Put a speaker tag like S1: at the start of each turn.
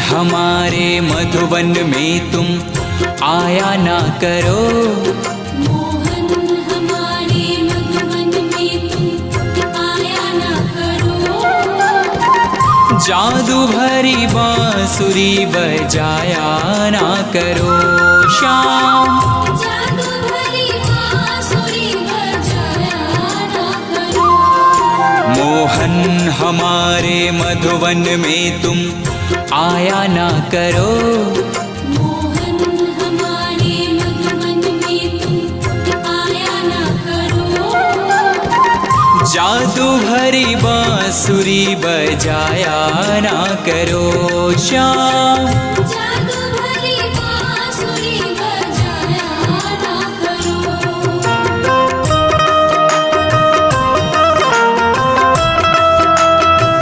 S1: हमारे मधुवन में तुम आया ना करो।
S2: मोहन हमारे मधुवन में तुम आया ना करो।
S1: जादू भरी बांसुरी बजाया ना करो श्याम।
S2: जादू भरी बांसुरी बजाया ना करो।
S1: मोहन हमारे मधुवन में तुम आया ना करो।
S2: मोहन हमारे मधुवन में तुम आया ना करो।
S1: जादू भरी बांसुरी बजाया ना करो श्याम।